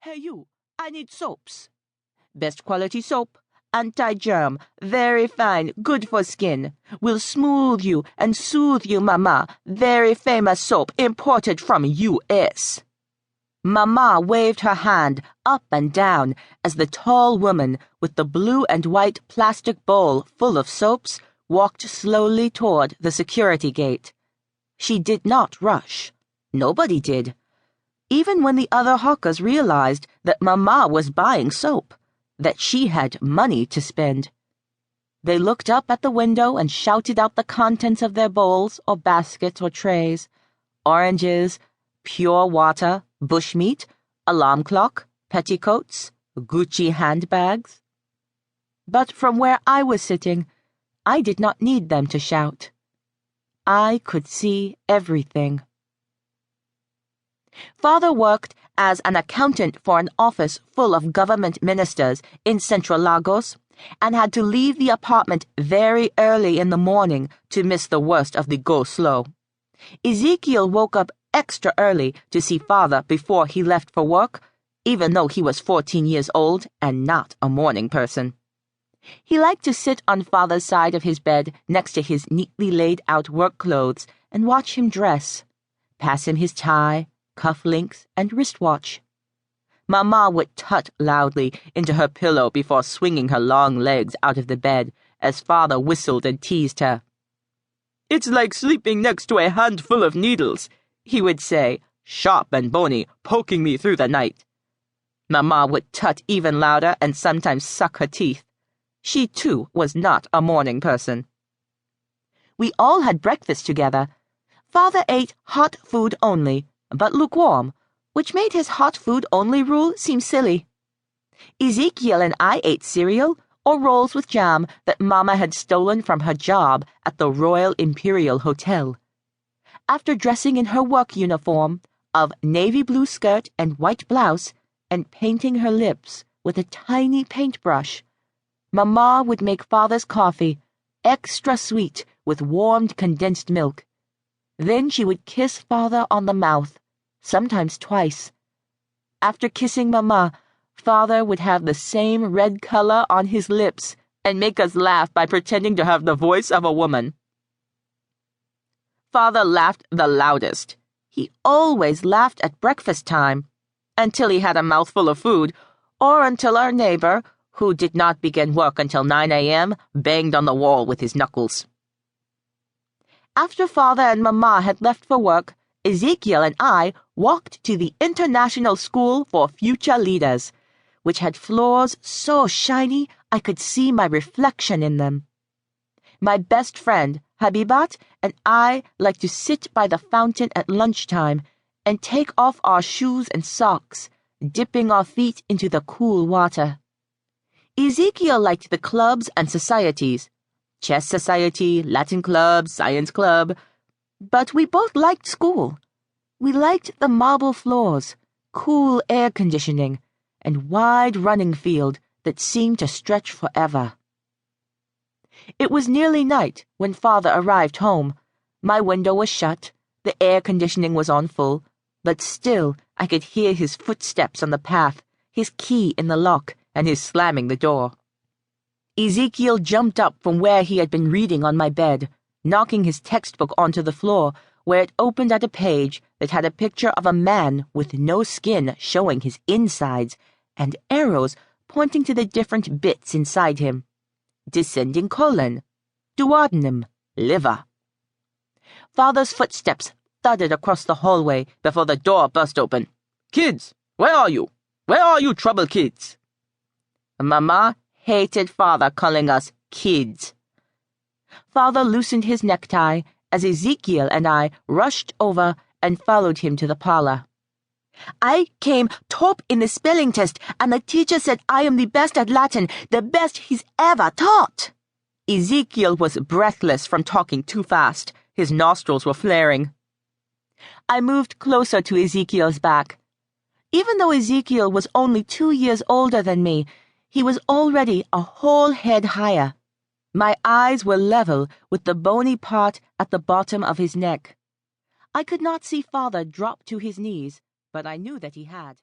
Hey you, I need soaps. Best quality soap, anti-germ, very fine, good for skin. Will smooth you and soothe you, Mama. Very famous soap imported from U.S. Mama waved her hand up and down as the tall woman with the blue and white plastic bowl full of soaps walked slowly toward the security gate. She did not rush. Nobody did. Even when the other hawkers realized that Mama was buying soap, that she had money to spend. They looked up at the window and shouted out the contents of their bowls or baskets or trays. Oranges, pure water, bushmeat, alarm clock, petticoats, Gucci handbags. But from where I was sitting, I did not need them to shout. I could see everything. Father worked as an accountant for an office full of government ministers in Central Lagos and had to leave the apartment very early in the morning to miss the worst of the go-slow. Ezikiel woke up extra early to see Father before he left for work, even though he was 14 years old and not a morning person. He liked to sit on Father's side of his bed next to his neatly laid-out work clothes and watch him dress, pass him his tie, cufflinks, and wristwatch. Mama would tut loudly into her pillow before swinging her long legs out of the bed as Father whistled and teased her. "It's like sleeping next to a handful of needles," he would say, sharp and bony, poking me through the night. Mama would tut even louder and sometimes suck her teeth. She, too, was not a morning person. We all had breakfast together. Father ate hot food only, but lukewarm, which made his hot food only rule seem silly. Ezikiel and I ate cereal or rolls with jam that Mama had stolen from her job at the Royal Imperial Hotel. After dressing in her work uniform of navy blue skirt and white blouse and painting her lips with a tiny paintbrush, Mama would make Father's coffee extra sweet with warmed condensed milk. Then she would kiss Father on the mouth, sometimes twice. After kissing Mama, Father would have the same red color on his lips and make us laugh by pretending to have the voice of a woman. Father laughed the loudest. He always laughed at breakfast time, until he had a mouthful of food, or until our neighbor, who did not begin work until 9 a.m., banged on the wall with his knuckles. After Father and Mama had left for work, Ezikiel and I walked to the International School for Future Leaders, which had floors so shiny I could see my reflection in them. My best friend, Habibat, and I liked to sit by the fountain at lunchtime and take off our shoes and socks, dipping our feet into the cool water. Ezikiel liked the clubs and societies, chess society, Latin club, science club, but we both liked school. We liked the marble floors, cool air conditioning, and wide running field that seemed to stretch forever. It was nearly night when Father arrived home. My window was shut, the air conditioning was on full, but still I could hear his footsteps on the path, his key in the lock, and his slamming the door. Ezikiel jumped up from where he had been reading on my bed, knocking his textbook onto the floor, where it opened at a page that had a picture of a man with no skin showing his insides and arrows pointing to the different bits inside him. Descending colon, duodenum, liver. Father's footsteps thudded across the hallway before the door burst open. "Kids, where are you? Where are you, trouble kids?" Mama hated Father calling us kids. Father loosened his necktie as Ezikiel and I rushed over and followed him to the parlor. "I came top in the spelling test, and the teacher said I am the best at Latin, the best he's ever taught." Ezikiel was breathless from talking too fast. His nostrils were flaring. I moved closer to Ezekiel's back. Even though Ezikiel was only 2 years older than me, he was already a whole head higher. My eyes were level with the bony part at the bottom of his neck. I could not see Father drop to his knees, but I knew that he had.